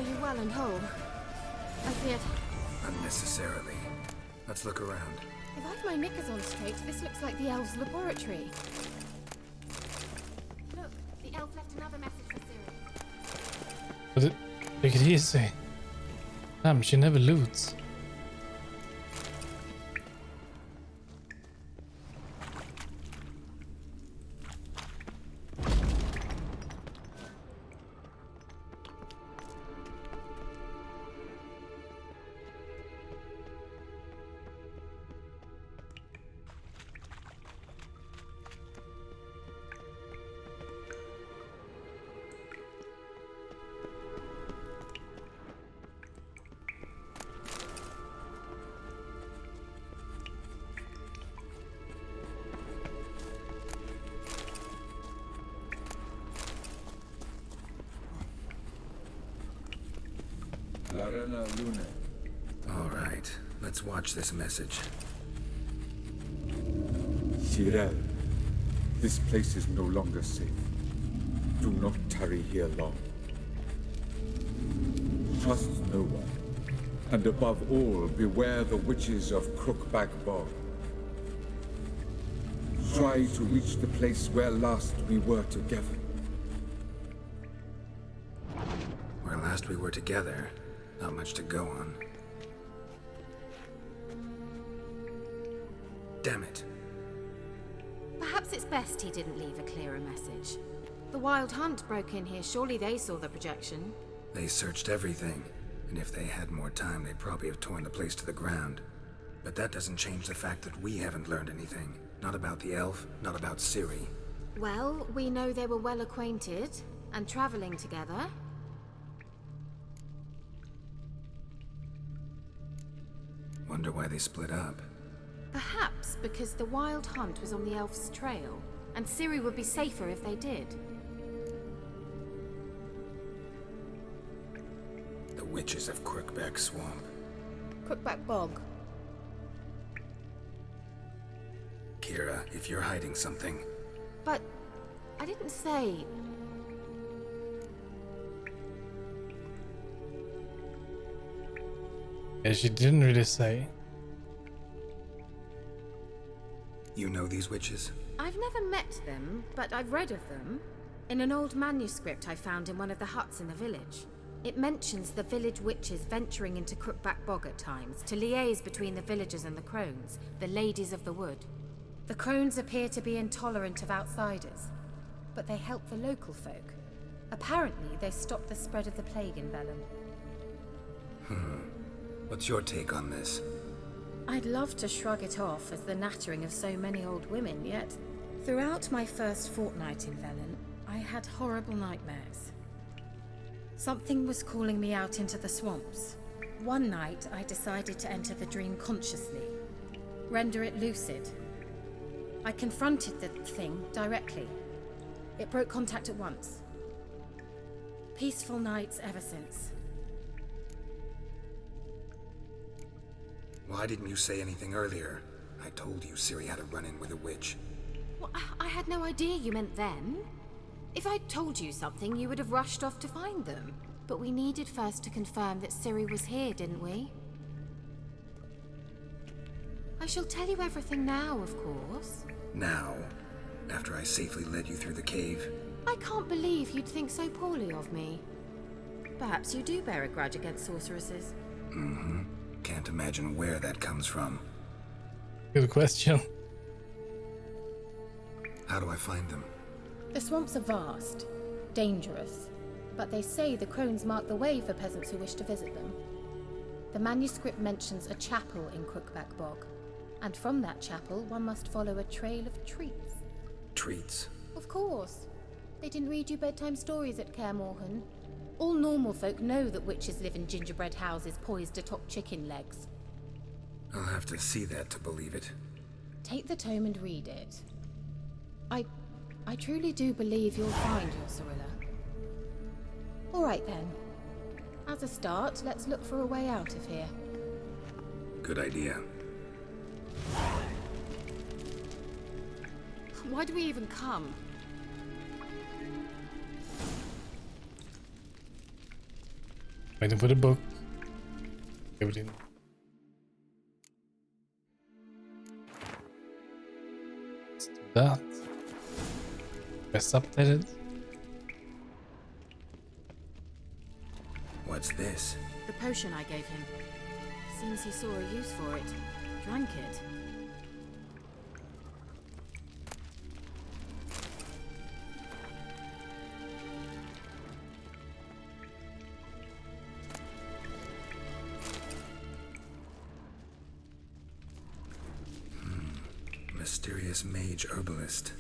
Are you well and whole? I feared. Unnecessarily. Let's look around. If I've my knickers on straight, this looks like the elf's laboratory. Look, the elf left another message for Ciri. But take it easy. Damn, she never loots. All right, let's watch this message. Cyril, this place is no longer safe. Do not tarry here long. Trust no one. And above all, beware the witches of Crookback Bog. Try to reach the place where last we were together. Where last we were together, not much to go on. Damn it. Perhaps it's best he didn't leave a clearer message. The Wild Hunt broke in here. Surely they saw the projection. They searched everything, and if they had more time, they'd probably have torn the place to the ground. But that doesn't change the fact that we haven't learned anything. Not about the elf, not about Ciri. Well, we know they were well acquainted and traveling together. Wonder why they split up. Perhaps because the Wild Hunt was on the elf's trail, and Ciri would be safer if they did. The witches of Crookback Swamp. Crookback Bog. Kira, if you're hiding something... But I didn't say... Yeah, she didn't really say. You know these witches? I've never met them, but I've read of them. In an old manuscript I found in one of the huts in the village. It mentions the village witches venturing into Crookback Bog at times to liaise between the villagers and the crones, the ladies of the wood. The crones appear to be intolerant of outsiders, but they help the local folk. Apparently, they stopped the spread of the plague in Velen. What's your take on this? I'd love to shrug it off as the nattering of so many old women, yet throughout my first fortnight in Velen, I had horrible nightmares. Something was calling me out into the swamps. One night, I decided to enter the dream consciously, render it lucid. I confronted the thing directly. It broke contact at once. Peaceful nights ever since. Why didn't you say anything earlier? I told you Ciri had a run-in with a witch. Well, I had no idea you meant then. If I'd told you something, you would have rushed off to find them. But we needed first to confirm that Ciri was here, didn't we? I shall tell you everything now, of course. Now? After I safely led you through the cave? I can't believe you'd think so poorly of me. Perhaps you do bear a grudge against sorceresses. Mm-hmm. Can't imagine where that comes from. Good question. How do I find them? The swamps are vast, dangerous, but they say the crones mark the way for peasants who wish to visit them. The manuscript mentions a chapel in Crookback Bog, and from that chapel one must follow a trail of treats. Treats? Of course. They didn't read you bedtime stories at Kaer Morhen. All normal folk know that witches live in gingerbread houses poised atop chicken legs. I'll have to see that to believe it. Take the tome and read it. I truly do believe you'll find your Cirilla. All right then. As a start, let's look for a way out of here. Good idea. Why do we even come? Waiting for the book. Okay, we didn't. Let's do that. Best updated. What's this? The potion I gave him. Seems he saw a use for it. Drank it. Mysterious mage herbalist.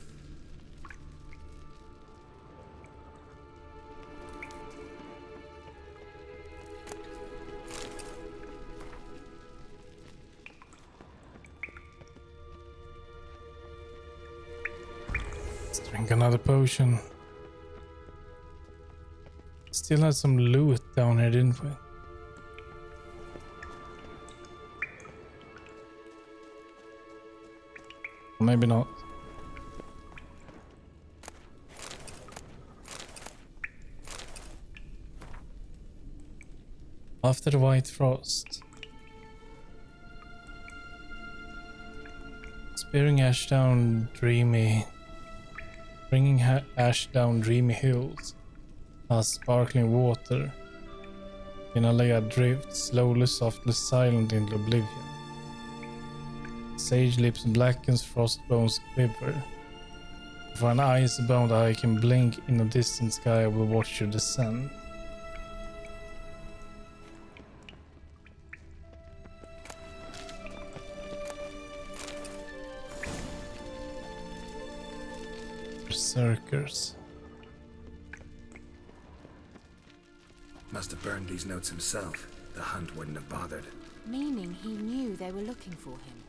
Let's drink another potion. Still had some loot down here, didn't we? Maybe not. After the white frost. Spearing ash down dreamy. Bringing ash down dreamy hills. Past sparkling water. Inalega drifts slowly, softly, silent into oblivion. Sage lips blackens, frost bones quiver. For an ice-bound eye can blink in a distant sky, I will watch you descend. Berserkers. Must have burned these notes himself. The hunt wouldn't have bothered. Meaning he knew they were looking for him.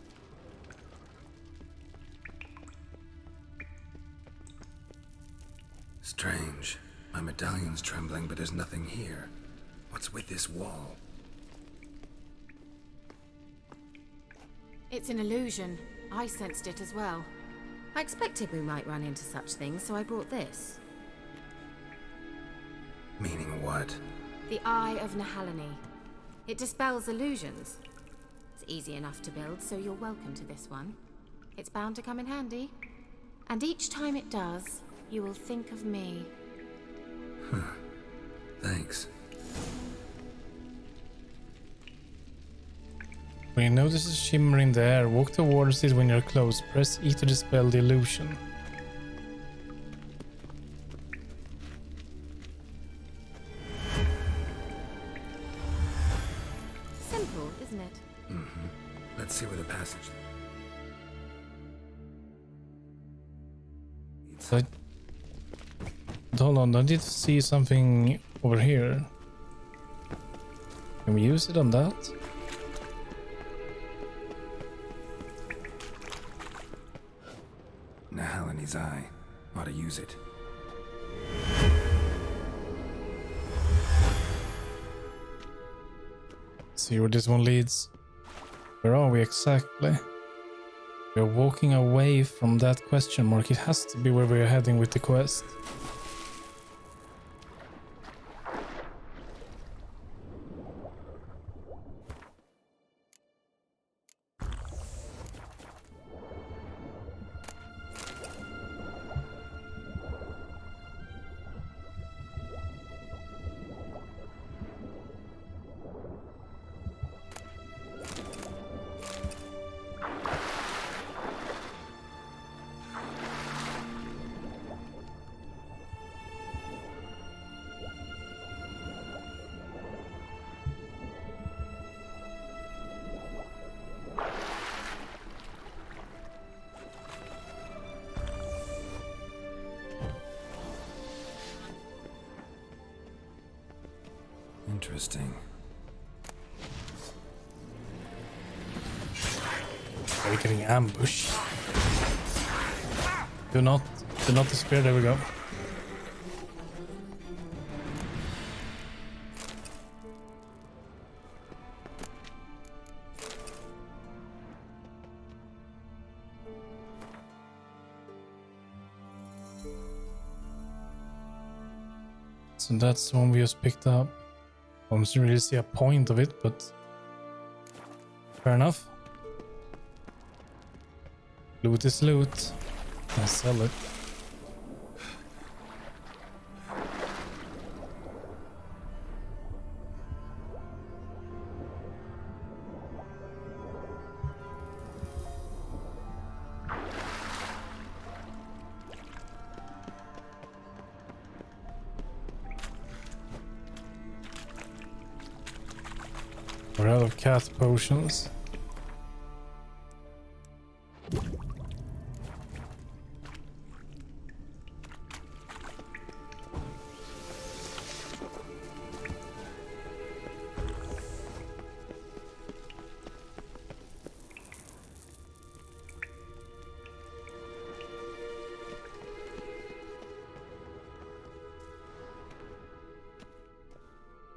Strange. My medallion's trembling, but there's nothing here. What's with this wall? It's an illusion. I sensed it as well. I expected we might run into such things, so I brought this. Meaning what? The Eye of Nahalani. It dispels illusions. It's easy enough to build, so you're welcome to this one. It's bound to come in handy. And each time it does, you will think of me. Thanks. When you notice a shimmer in the air, walk towards it when you're close. Press E to dispel the illusion. Simple, isn't it? Let's see where the passage... So hold on, I did see something over here. Can we use it on that? Nahalani's eye. Ought to use it. See where this one leads. Where are we exactly? We're walking away from that question mark. It has to be where we're heading with the quest. Interesting. Are we getting ambushed? Do not despair. There we go. So that's the one we just picked up. I don't really see a point of it, but fair enough. Loot is loot. I'll sell it. We're out of cat potions.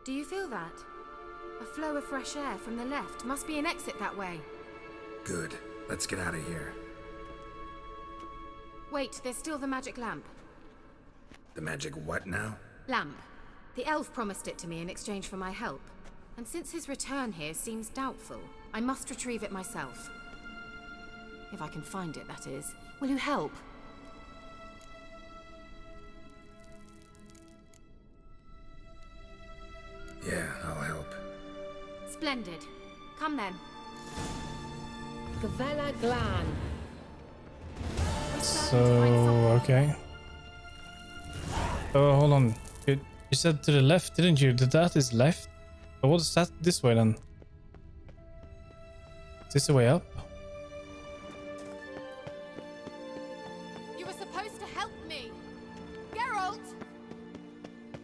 Do you feel that? A flow of fresh air from the left. Must be an exit that way. Good. Let's get out of here. Wait, there's still the magic lamp. The magic what now? Lamp. The elf promised it to me in exchange for my help. And since his return here seems doubtful, I must retrieve it myself. If I can find it, that is. Will you help? Yeah, I'll help. Splendid. Come then. Gavella Glan. So, okay. Oh, hold on. You said to the left, didn't you? That is left. But what is that this way then? Is this the way up? You were supposed to help me. Geralt!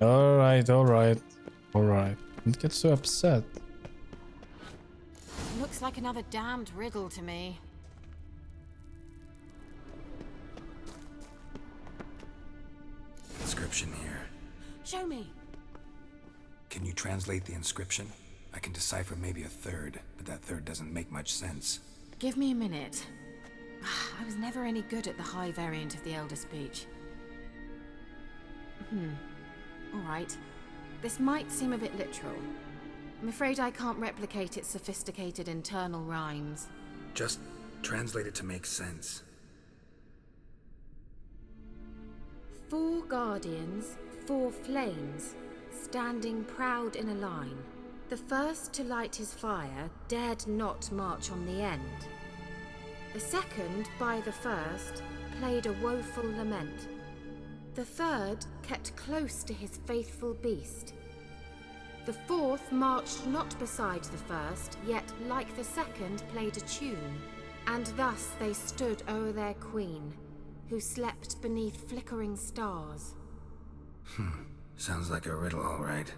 Alright, alright. Alright. Don't get so upset. Looks like another damned riddle to me. Inscription here. Show me. Can you translate the inscription? I can decipher maybe a third, but that third doesn't make much sense. Give me a minute. I was never any good at the high variant of the Elder Speech. All right. This might seem a bit literal. I'm afraid I can't replicate its sophisticated internal rhymes. Just translate it to make sense. 4 guardians, 4 flames, standing proud in a line. The first to light his fire dared not march on the end. The second, by the first, played a woeful lament. The third kept close to his faithful beast. The fourth marched not beside the first, yet like the second played a tune. And thus they stood o'er their queen, who slept beneath flickering stars. Sounds like a riddle, all right.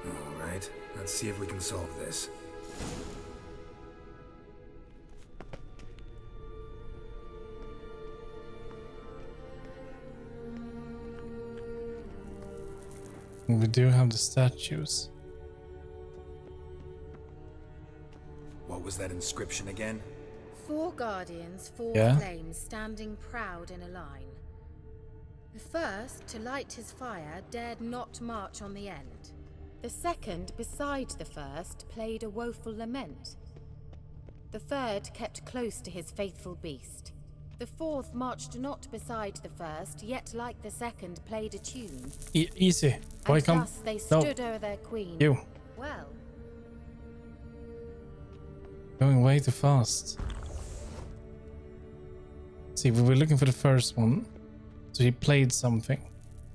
All right, let's see if we can solve this. We do have the statues. What was that inscription again? 4 guardians, 4 Yeah? flames, standing proud in a line. The first, to light his fire, dared not march on the end. The second, beside the first, played a woeful lament. The third kept close to his faithful beast. The fourth marched not beside the first, yet like the second played a tune. Easy. Why And come? thus they No, stood o'er their queen. you. Well, Going way too fast. See, we were looking for the first one. So he played something.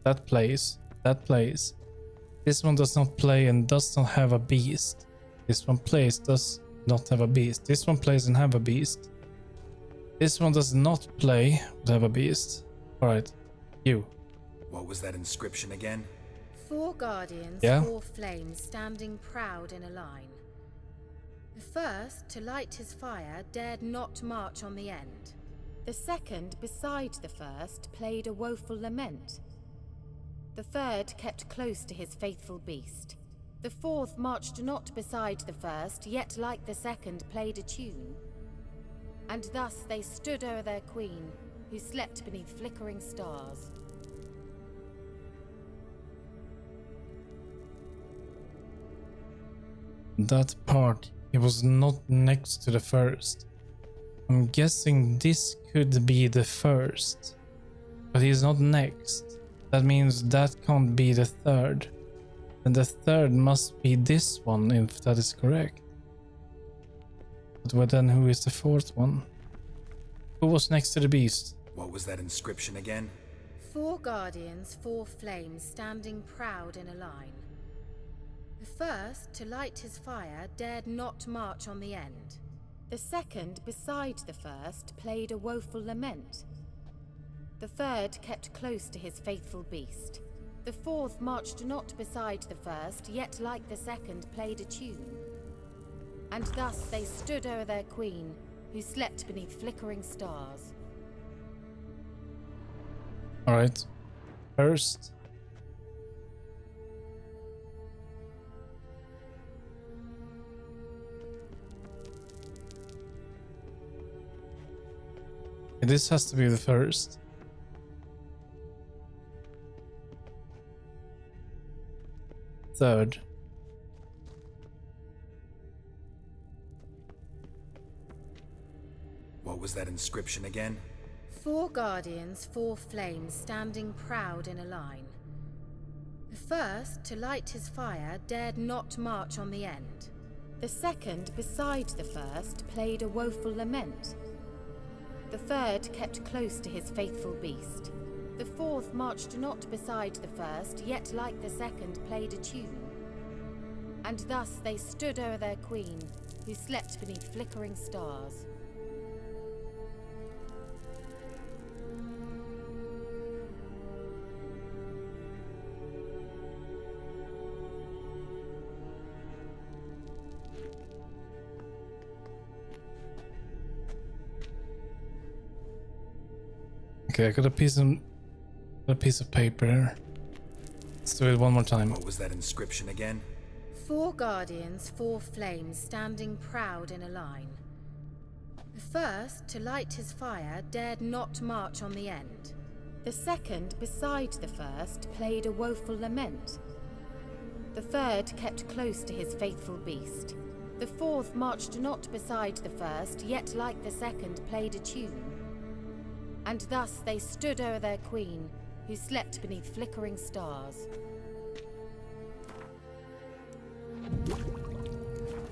That plays. That plays. This one does not play and does not have a beast. This one plays, does not have a beast. This one plays and have a beast. This one does not play, but have a beast. Alright. You. What was that inscription again? 4 guardians, Yeah? 4 flames, standing proud in a line. The first, to light his fire, dared not march on the end. The second, beside the first, played a woeful lament. The third kept close to his faithful beast. The fourth marched not beside the first, yet like the second played a tune. And thus they stood o'er their queen, who slept beneath flickering stars. That part, it was not next to the first. I'm guessing this could be the first, but he's not next. That means that can't be the third. And the third must be this one, if that is correct. But then who is the fourth one? Who was next to the beast? What was that inscription again? 4 guardians, 4 flames, standing proud in a line. The first, to light his fire, dared not march on the end. The second, beside the first, played a woeful lament. The third kept close to his faithful beast. The fourth marched not beside the first, yet like the second played a tune. And thus they stood o'er their queen, who slept beneath flickering stars. Alright. First. This has to be the first. Third. What was that inscription again? 4 guardians, 4 flames, standing proud in a line. The first, to light his fire, dared not march on the end. The second, beside the first, played a woeful lament. The third kept close to his faithful beast. The fourth marched not beside the first, yet like the second played a tune. And thus they stood o'er their queen, who slept beneath flickering stars. Okay, I got a piece of paper here. Let's do it one more time. What was that inscription again? 4 guardians, 4 flames, standing proud in a line. The first, to light his fire, dared not march on the end. The second, beside the first, played a woeful lament. The third kept close to his faithful beast. The fourth marched not beside the first, yet like the second played a tune. And thus they stood o'er their queen, who slept beneath flickering stars.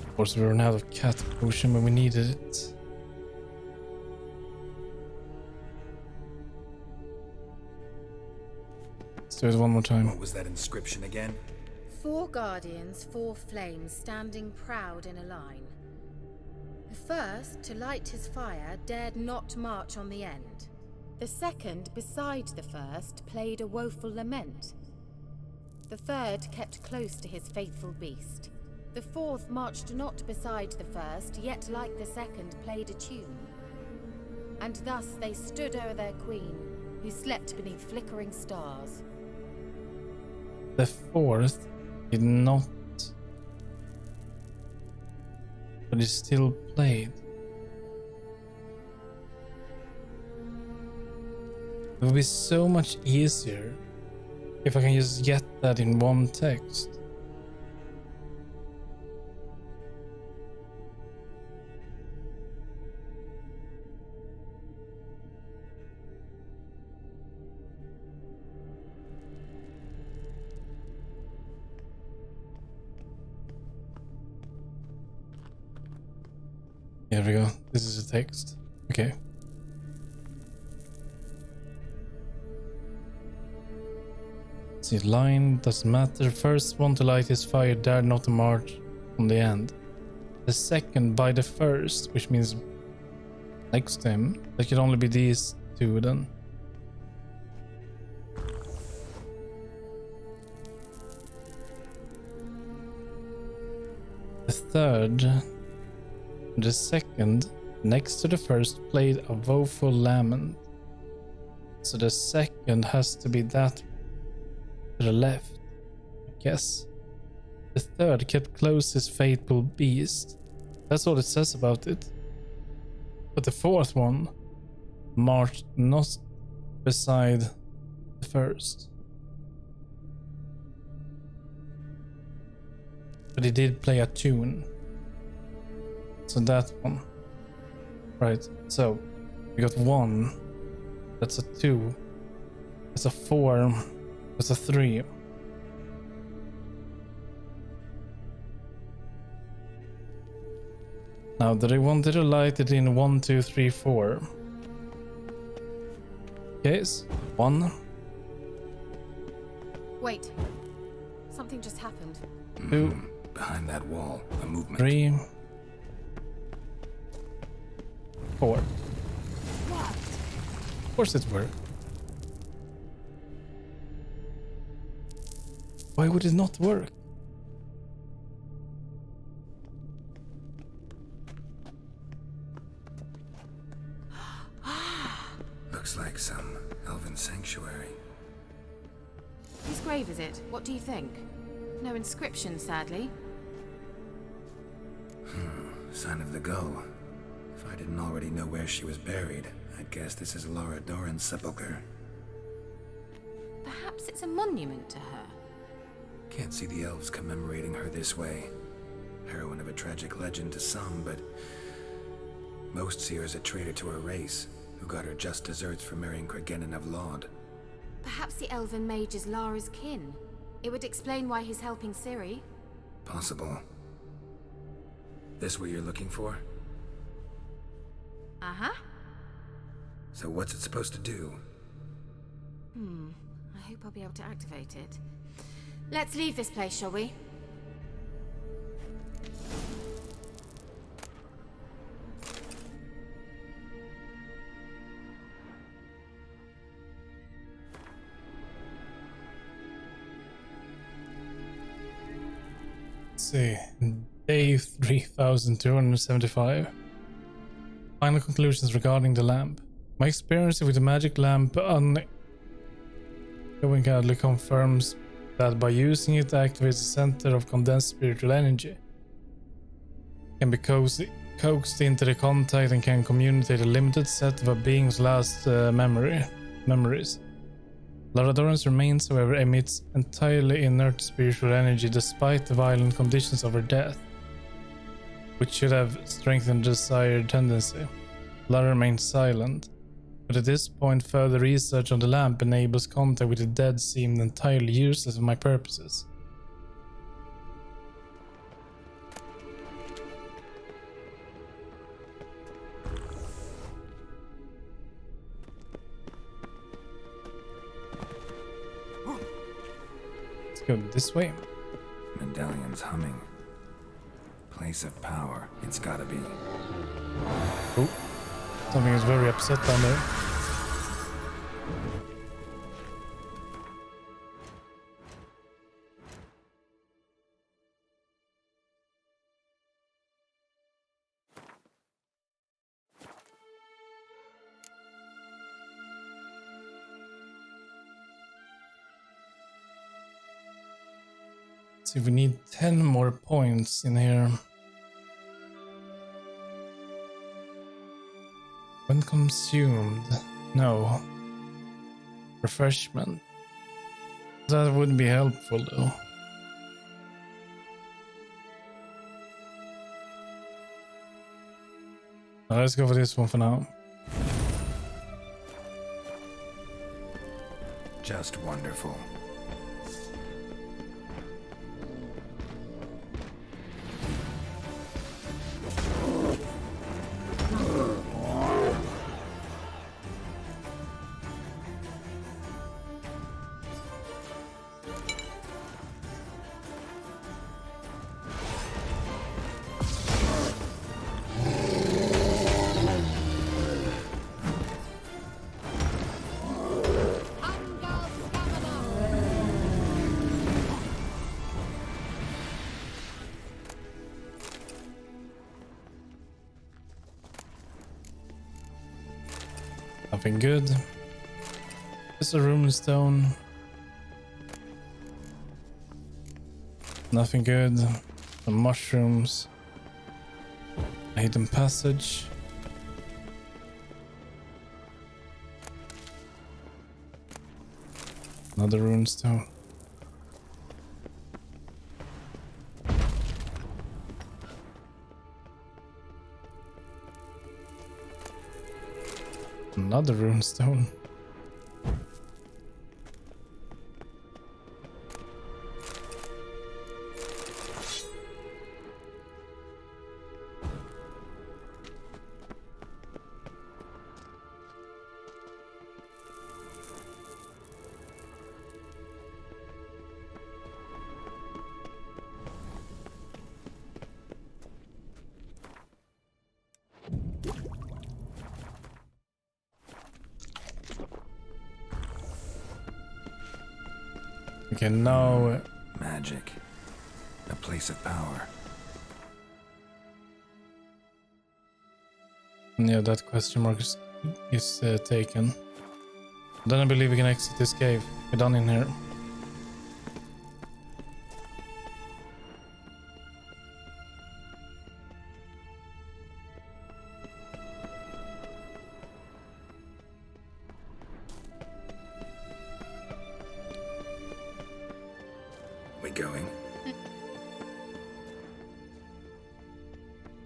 Of course, we ran out of cat potion when we needed it. Let's do it one more time. What was that inscription again? 4 guardians, 4 flames, standing proud in a line. The first, to light his fire, dared not march on the end. The second, beside the first, played a woeful lament. The third kept close to his faithful beast. The fourth marched not beside the first, yet like the second played a tune. And thus they stood o'er their queen, who slept beneath flickering stars. The fourth did not, but it still played. It would be so much easier if I can just get that in one text. Here we go. This is the text. Okay. See, line doesn't matter. First one to light his fire dared not to march on the end. The second by the first, which means next to him. There could only be these two then. The third, the second, next to the first, played a woeful lament. So the second has to be that to the left, I guess. The third kept close his faithful beast. That's all it says about it. But the fourth one marched not beside the first. but it did play a tune. So that one. Right, so we got 1. That's a 2. That's a 4. That's a 3. Now, that I wanted to light it in 1, 2, 3, 4. Yes, 1. Wait. Something just happened. 2. Behind that wall, a movement. 3. 4. What? Of course it worked. Why would it not work? Looks like some elven sanctuary. Whose grave is it? What do you think? No inscription, sadly. Sign of the gull. If I didn't already know where she was buried, I'd guess this is Laura Doran's sepulcher. Perhaps it's a monument to her. Can't see the elves commemorating her this way. Heroine of a tragic legend to some, but most see her as a traitor to her race, who got her just desserts for marrying Cregennan of Laud. Perhaps the elven mage is Lara's kin. It would explain why he's helping Ciri. Possible. This what you're looking for? Uh-huh. So what's it supposed to do? I hope I'll be able to activate it. Let's leave this place, shall we? Let's see. Day 3275. Final conclusions regarding the lamp. My experience with the magic lamp unequivocally confirms that by using it activates the center of condensed spiritual energy. Can be coaxed into the contact and can communicate a limited set of a being's last memories. Lara Doran's remains, however, emits entirely inert spiritual energy despite the violent conditions of her death, which should have strengthened the desired tendency. Lara remains silent, but at this point further research on the lamp enables contact with the dead seemed entirely useless for my purposes. Let's go this way. Medallion's humming. Place of power. It's gotta be. Oh, something is very upset down there. See, we need 10 more points in here. When consumed, no. Refreshment. That would be helpful though. Now let's go for this one for now. Just wonderful. Nothing good. Just a rune stone. Nothing good. Some mushrooms. A hidden passage. Another rune stone. another runestone. Okay, now Magic. A place of power. yeah, that question mark is taken. Then I believe we can exit this cave. We're done in here. We going?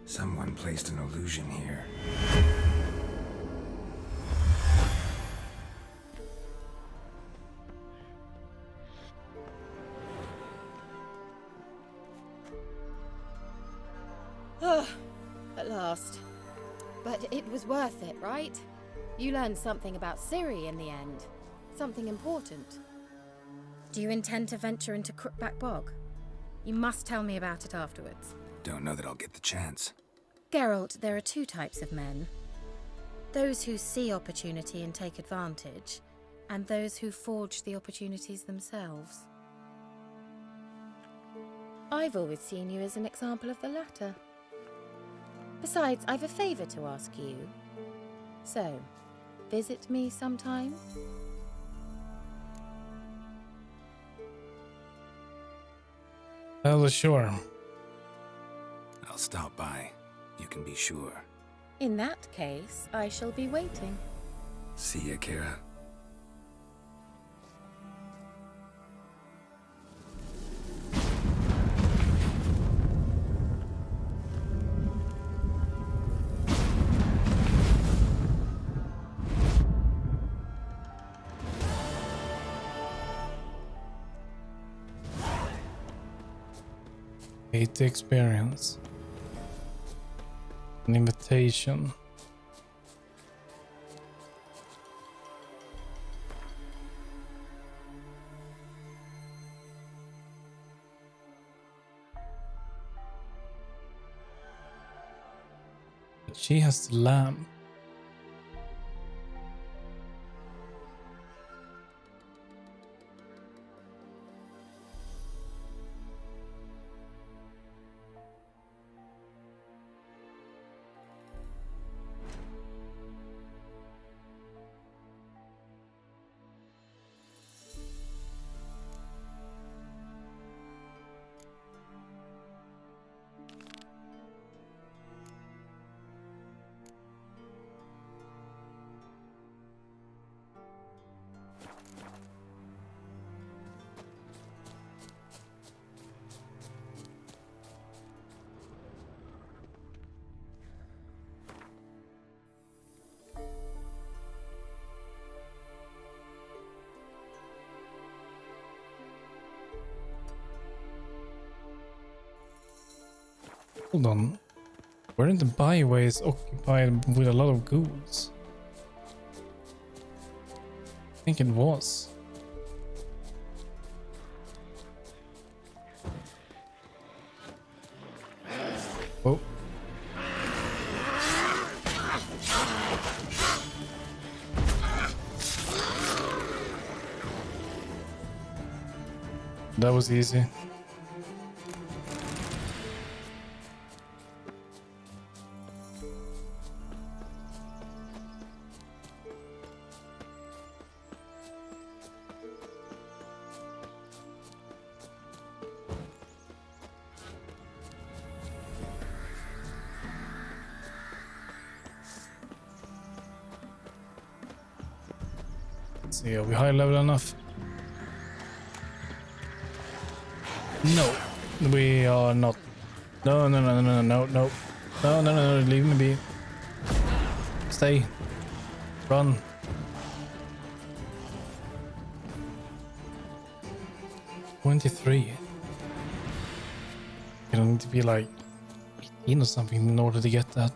Someone placed an illusion here. At last. But it was worth it, right? You learned something about Ciri in the end. Something important. Do you intend to venture into Crookback Bog? You must tell me about it afterwards. Don't know that I'll get the chance. Geralt, there are two types of men. Those who see opportunity and take advantage, and those who forge the opportunities themselves. I've always seen you as an example of the latter. Besides, I've a favor to ask you. So, visit me sometime? Well, sure. I'll stop by. You can be sure. In that case, I shall be waiting. See ya, Kira. Hate the experience. An invitation. But she has the lamb. Hold on. Weren't the byways occupied with a lot of ghouls? I think it was. Oh. That was easy. See, are we high level enough? No, we are not. No, no, no, no, no, no, no, no, no, no, no, leave me be. Stay. Run. $23. You don't need to be like 18 or something in order to get that.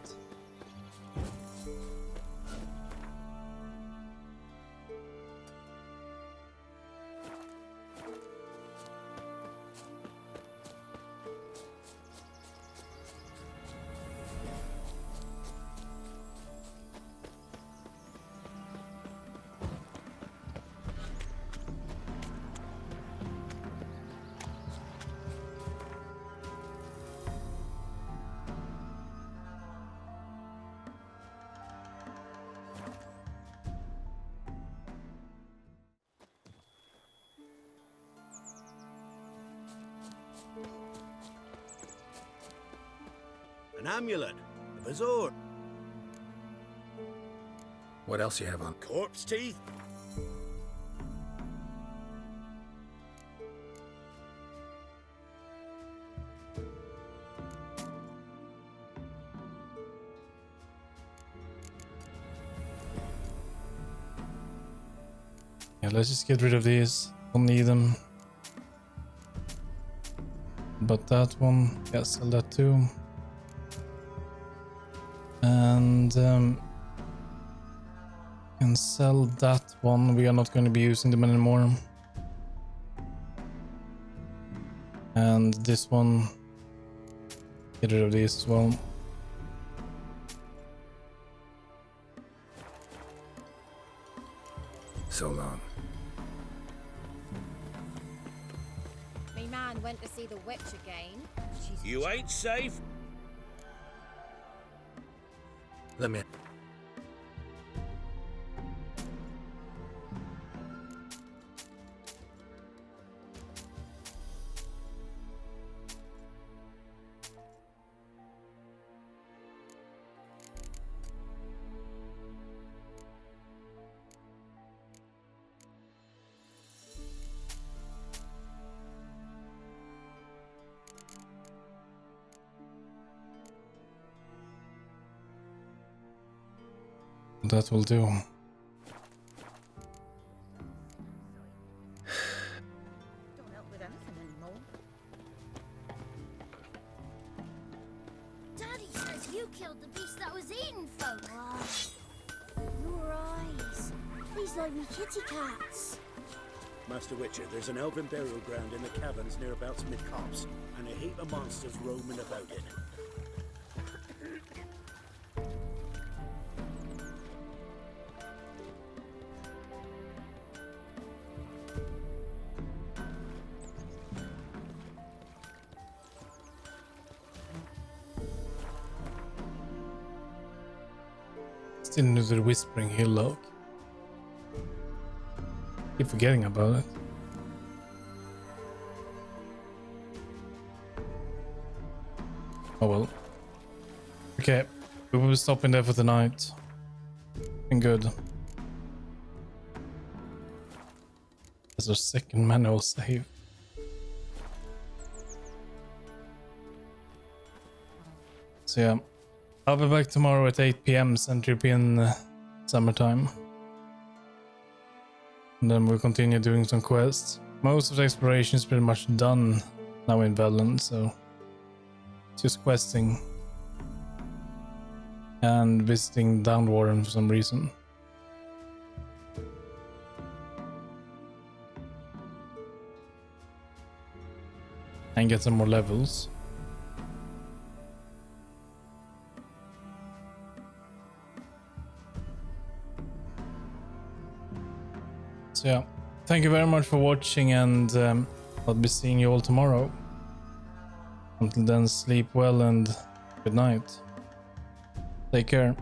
An amulet, a bazaar, What else you have on? corpse teeth. Yeah, let's just get rid of these. Don't need them. But that one, yeah, sell that too. And can sell that one. We are not going to be using them anymore. And this one, get rid of these as well. So long. Me man went to see the witch again. She's You ain't safe. Let me. That will do. don't help with anything anymore. Daddy says you killed the beast that was eating folk. Wow. Your eyes. These like me kitty cats. Master Witcher, there's an elven burial ground in the caverns nearabouts mid-copse, and a heap of monsters roaming about it. Still into the Whispering Hill Log. Keep forgetting about it. Oh well. Okay, we will be stopping there for the night. Been good. There's our second manual save. So yeah, I'll be back tomorrow at 8 PM Central European summertime. And then we'll continue doing some quests. Most of the exploration is pretty much done now in Velen, so just questing and visiting Downwarden for some reason. And get some more levels. So yeah, thank you very much for watching, and I'll be seeing you all tomorrow. Until then, sleep well and good night. Take care.